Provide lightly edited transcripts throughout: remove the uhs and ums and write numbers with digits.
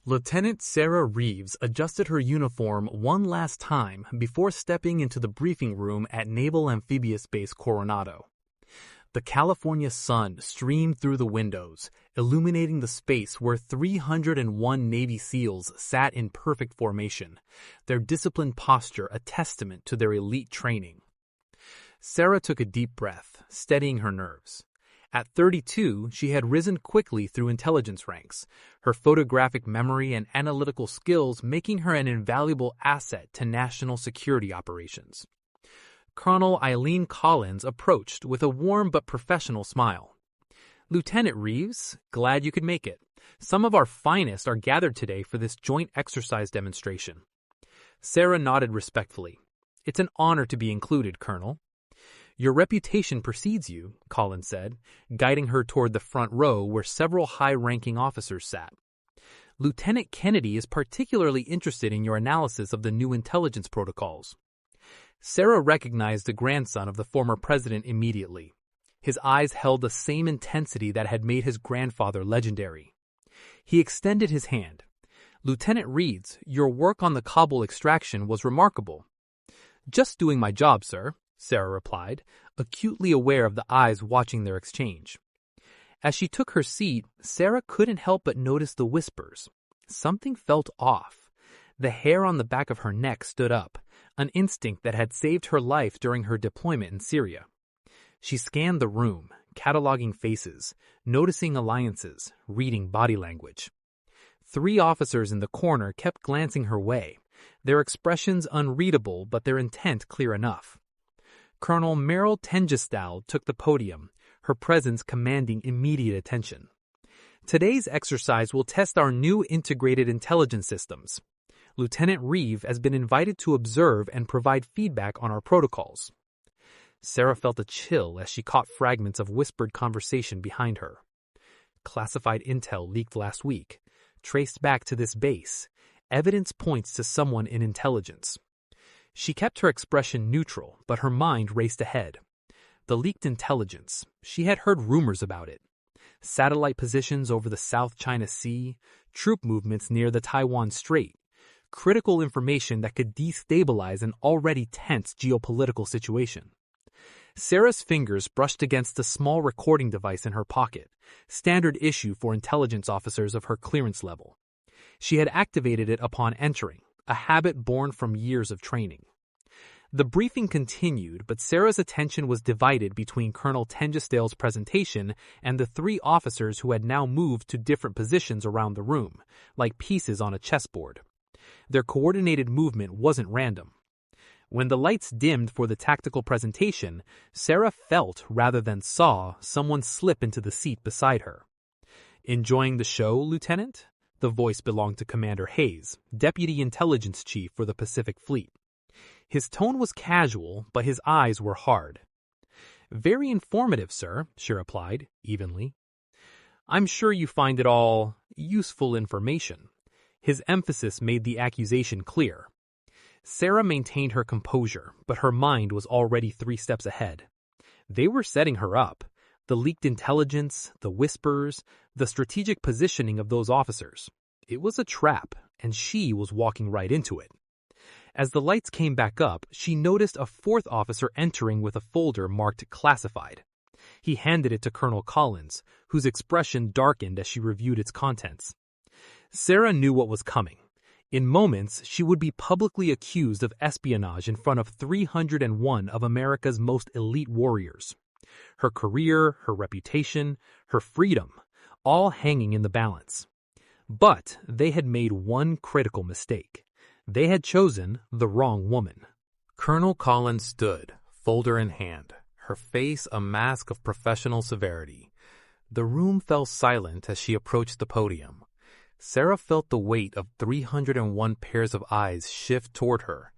Lieutenant Sarah Reeves adjusted her uniform one last time before stepping into the briefing room at Naval Amphibious Base Coronado. The California sun streamed through the windows, illuminating the space where 301 Navy SEALs sat in perfect formation, their disciplined posture a testament to their elite training. Sarah took a deep breath, steadying her nerves. At 32, she had risen quickly through intelligence ranks, her photographic memory and analytical skills making her an invaluable asset to national security operations. Colonel Eileen Collins approached with a warm but professional smile. "Lieutenant Reeves, glad you could make it. Some of our finest are gathered today for this joint exercise demonstration." Sarah nodded respectfully. "It's an honor to be included, Colonel." "Your reputation precedes you," Collins said, guiding her toward the front row where several high-ranking officers sat. "Lieutenant Kennedy is particularly interested in your analysis of the new intelligence protocols." Sarah recognized the grandson of the former president immediately. His eyes held the same intensity that had made his grandfather legendary. He extended his hand. "Lieutenant Reeves, your work on the Kabul extraction was remarkable." "Just doing my job, sir," Sarah replied, acutely aware of the eyes watching their exchange. As she took her seat, Sarah couldn't help but notice the whispers. Something felt off. The hair on the back of her neck stood up, an instinct that had saved her life during her deployment in Syria. She scanned the room, cataloging faces, noticing alliances, reading body language. 3 officers in the corner kept glancing her way, their expressions unreadable but their intent clear enough. Colonel Meryl Tengestal took the podium, her presence commanding immediate attention. "Today's exercise will test our new integrated intelligence systems. Lieutenant Reeve has been invited to observe and provide feedback on our protocols." Sarah felt a chill as she caught fragments of whispered conversation behind her. "Classified intel leaked last week, traced back to this base. Evidence points to someone in intelligence." She kept her expression neutral, but her mind raced ahead. The leaked intelligence, she had heard rumors about it. Satellite positions over the South China Sea, troop movements near the Taiwan Strait, critical information that could destabilize an already tense geopolitical situation. Sarah's fingers brushed against a small recording device in her pocket, standard issue for intelligence officers of her clearance level. She had activated it upon entering, a habit born from years of training. The briefing continued, but Sarah's attention was divided between Colonel Tengestal's presentation and the 3 officers who had now moved to different positions around the room, like pieces on a chessboard. Their coordinated movement wasn't random. When the lights dimmed for the tactical presentation, Sarah felt rather than saw someone slip into the seat beside her. "Enjoying the show, Lieutenant?" The voice belonged to Commander Hayes, Deputy Intelligence Chief for the Pacific Fleet. His tone was casual, but his eyes were hard. "Very informative, sir," she replied, evenly. "I'm sure you find it all useful information." His emphasis made the accusation clear. Sarah maintained her composure, but her mind was already 3 steps ahead. They were setting her up. The leaked intelligence, the whispers, the strategic positioning of those officers. It was a trap, and she was walking right into it. As the lights came back up, she noticed a 4th officer entering with a folder marked classified. He handed it to Colonel Collins, whose expression darkened as she reviewed its contents. Sarah knew what was coming. In moments, she would be publicly accused of espionage in front of 301 of America's most elite warriors. Her career, her reputation, her freedom, all hanging in the balance. But they had made one critical mistake. They had chosen the wrong woman. Colonel Collins stood, folder in hand, her face a mask of professional severity. The room fell silent as she approached the podium. Sarah felt the weight of 301 pairs of eyes shift toward her.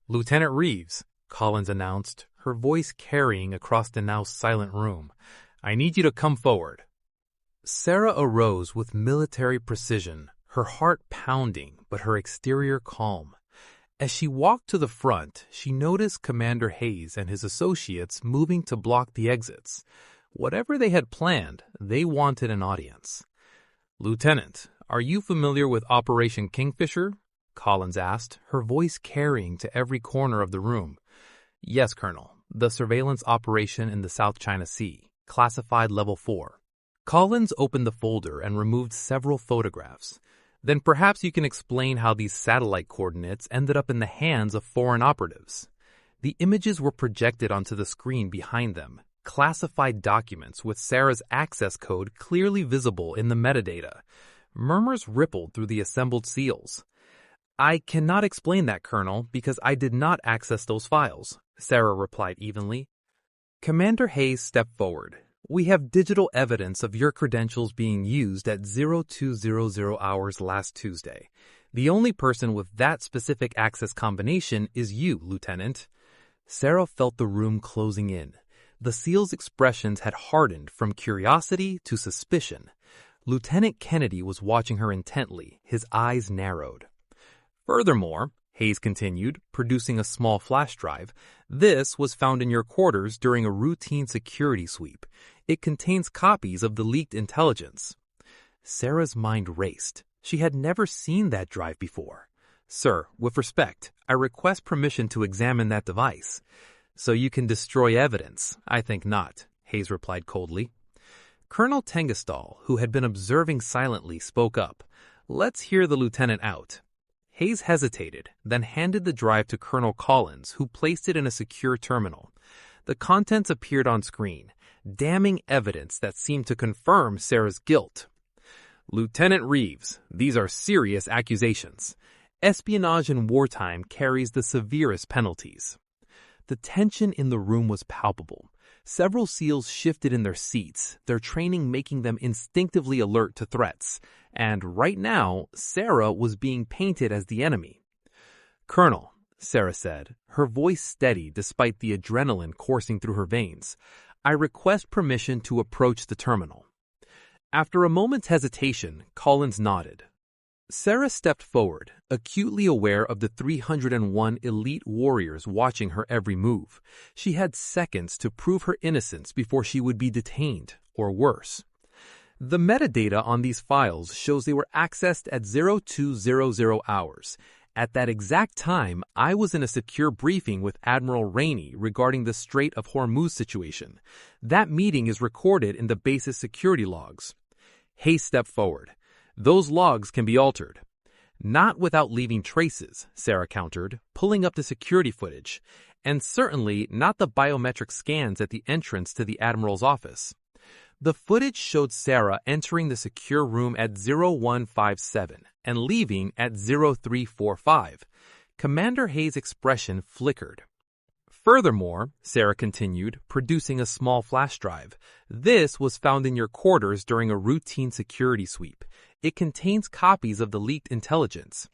"Lieutenant Reeves," Collins announced, her voice carrying across the now silent room, "I need you to come forward." Sarah arose with military precision, her heart pounding, but her exterior calm. As she walked to the front, she noticed Commander Hayes and his associates moving to block the exits. Whatever they had planned, they wanted an audience. "Lieutenant, are you familiar with Operation Kingfisher? Collins asked, her voice carrying to every corner of the room. Yes, Colonel. The surveillance operation in the South China Sea, classified Level 4. Collins opened the folder and removed several photographs. Then perhaps you can explain how these satellite coordinates ended up in the hands of foreign operatives. The images were projected onto the screen behind them, classified documents with Sarah's access code clearly visible in the metadata. Murmurs rippled through the assembled SEALs. I cannot explain that, Colonel, because I did not access those files, Sarah replied evenly. Commander Hayes stepped forward. We have digital evidence of your credentials being used at 0200 hours last Tuesday. The only person with that specific access combination is you, Lieutenant. Sarah felt the room closing in. The SEAL's expressions had hardened from curiosity to suspicion. Lieutenant Kennedy was watching her intently, his eyes narrowed. Furthermore, Hayes continued, producing a small flash drive, this was found in your quarters during a routine security sweep. It contains copies of the leaked intelligence. Sarah's mind raced. She had never seen that drive before. Sir, with respect, I request permission to examine that device. So you can destroy evidence? I think not, Hayes replied coldly. Colonel Tengestal, who had been observing silently, spoke up. Let's hear the lieutenant out. Hayes hesitated, then handed the drive to Colonel Collins, who placed it in a secure terminal. The contents appeared on screen, damning evidence that seemed to confirm Sarah's guilt. Lieutenant Reeves, these are serious accusations. Espionage in wartime carries the severest penalties. The tension in the room was palpable. Several SEALs shifted in their seats, their training making them instinctively alert to threats. And right now, Sarah was being painted as the enemy. Colonel, Sarah said, her voice steady despite the adrenaline coursing through her veins, I request permission to approach the terminal. After a moment's hesitation, Collins nodded. Sarah stepped forward, acutely aware of the 301 elite warriors watching her every move. She had seconds to prove her innocence before she would be detained, or worse. The metadata on these files shows they were accessed at 0200 hours. At that exact time, I was in a secure briefing with Admiral Rainey regarding the Strait of Hormuz situation. That meeting is recorded in the base's security logs. Hayes stepped forward. Those logs can be altered. Not without leaving traces, Sarah countered, pulling up the security footage, and certainly not the biometric scans at the entrance to the Admiral's office. The footage showed Sarah entering the secure room at 0157 and leaving at 0345. Commander Hayes' expression flickered. Furthermore, Sarah continued, producing a small flash drive, this was found in your quarters during a routine security sweep. It contains copies of the leaked intelligence.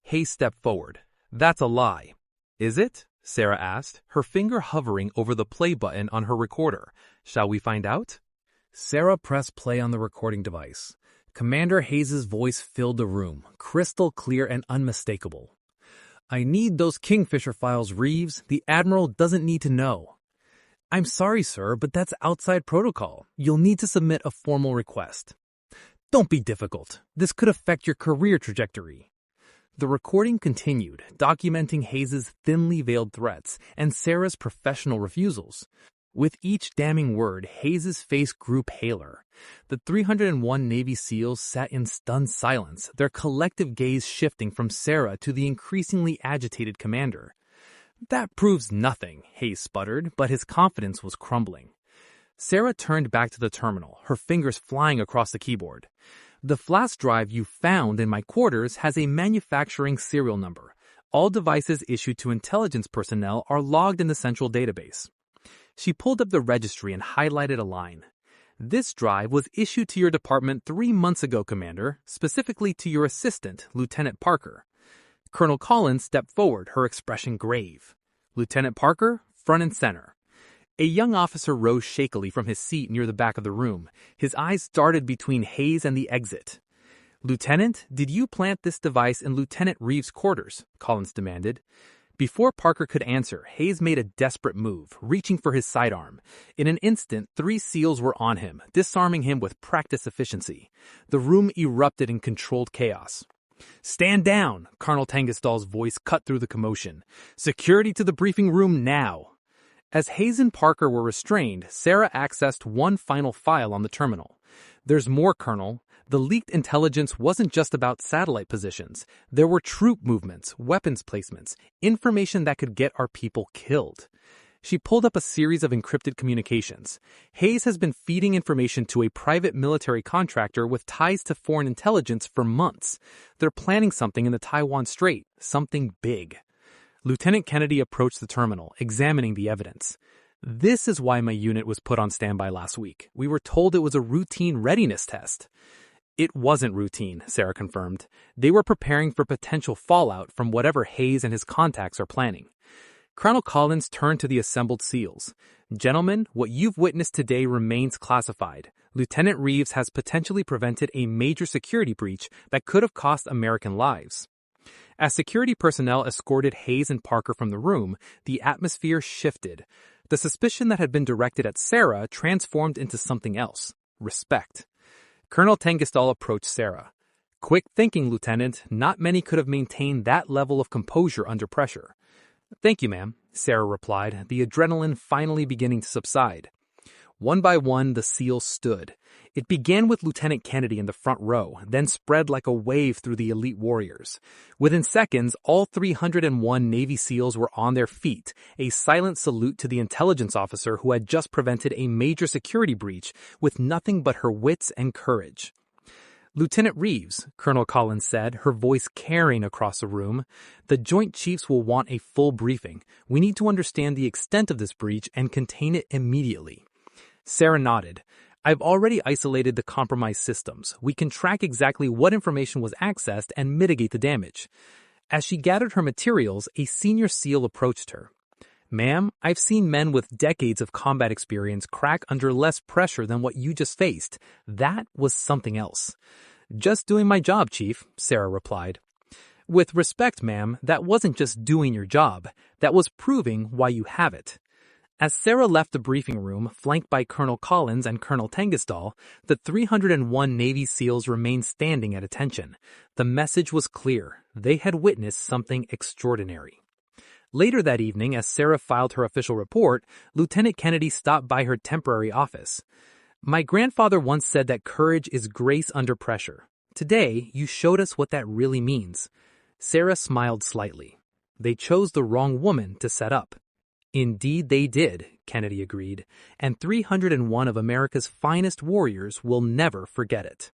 Hayes stepped forward. That's a lie. Is it? Sarah asked, her finger hovering over the play button on her recorder. Shall we find out? Sarah pressed play on the recording device. Commander Hayes' voice filled the room, crystal clear and unmistakable. I need those Kingfisher files, Reeves. The Admiral doesn't need to know. I'm sorry, sir, but that's outside protocol. You'll need to submit a formal request. Don't be difficult. This could affect your career trajectory. The recording continued, documenting Hayes' thinly veiled threats and Sarah's professional refusals. With each damning word, Hayes' face grew paler. The 301 Navy SEALs sat in stunned silence, their collective gaze shifting from Sarah to the increasingly agitated commander. That proves nothing, Hayes sputtered, but his confidence was crumbling. Sarah turned back to the terminal, her fingers flying across the keyboard. The flash drive you found in my quarters has a manufacturing serial number. All devices issued to intelligence personnel are logged in the central database. She pulled up the registry and highlighted a line. This drive was issued to your department 3 months ago, Commander, specifically to your assistant, Lieutenant Parker. Colonel Collins stepped forward, her expression grave. Lieutenant Parker, front and center. A young officer rose shakily from his seat near the back of the room. His eyes darted between Hayes and the exit. Lieutenant, did you plant this device in Lieutenant Reeves' quarters? Collins demanded. Before Parker could answer, Hayes made a desperate move, reaching for his sidearm. In an instant, 3 SEALs were on him, disarming him with practiced efficiency. The room erupted in controlled chaos. "Stand down!" Colonel Tengisdal's voice cut through the commotion. "Security to the briefing room now!" As Hayes and Parker were restrained, Sarah accessed one final file on the terminal. "There's more, Colonel. The leaked intelligence wasn't just about satellite positions. There were troop movements, weapons placements, information that could get our people killed." She pulled up a series of encrypted communications. Hayes has been feeding information to a private military contractor with ties to foreign intelligence for months. They're planning something in the Taiwan Strait, something big. Lieutenant Kennedy approached the terminal, examining the evidence. "This is why my unit was put on standby last week. We were told it was a routine readiness test." "It wasn't routine," Sarah confirmed. "They were preparing for potential fallout from whatever Hayes and his contacts are planning." Colonel Collins turned to the assembled SEALs. "Gentlemen, what you've witnessed today remains classified. Lieutenant Reeves has potentially prevented a major security breach that could have cost American lives." As security personnel escorted Hayes and Parker from the room, the atmosphere shifted. The suspicion that had been directed at Sarah transformed into something else: respect. Colonel Tengisdal approached Sarah. "Quick thinking, Lieutenant. Not many could have maintained that level of composure under pressure." "Thank you, ma'am," Sarah replied, the adrenaline finally beginning to subside. One by one, the SEALs stood. It began with Lieutenant Kennedy in the front row, then spread like a wave through the elite warriors. Within seconds, all 301 Navy SEALs were on their feet, a silent salute to the intelligence officer who had just prevented a major security breach with nothing but her wits and courage. "Lieutenant Reeves," Colonel Collins said, her voice carrying across the room, "the Joint Chiefs will want a full briefing. We need to understand the extent of this breach and contain it immediately." Sarah nodded. "I've already isolated the compromised systems. We can track exactly what information was accessed and mitigate the damage." As she gathered her materials, a senior SEAL approached her. "Ma'am, I've seen men with decades of combat experience crack under less pressure than what you just faced. That was something else." "Just doing my job, Chief," Sarah replied. "With respect, ma'am, that wasn't just doing your job. That was proving why you have it." As Sarah left the briefing room, flanked by Colonel Collins and Colonel Tengisdal, the 301 Navy SEALs remained standing at attention. The message was clear. They had witnessed something extraordinary. Later that evening, as Sarah filed her official report, Lieutenant Kennedy stopped by her temporary office. "My grandfather once said that courage is grace under pressure. Today, you showed us what that really means." Sarah smiled slightly. "They chose the wrong woman to set up." "Indeed they did," Kennedy agreed, "and 301 of America's finest warriors will never forget it."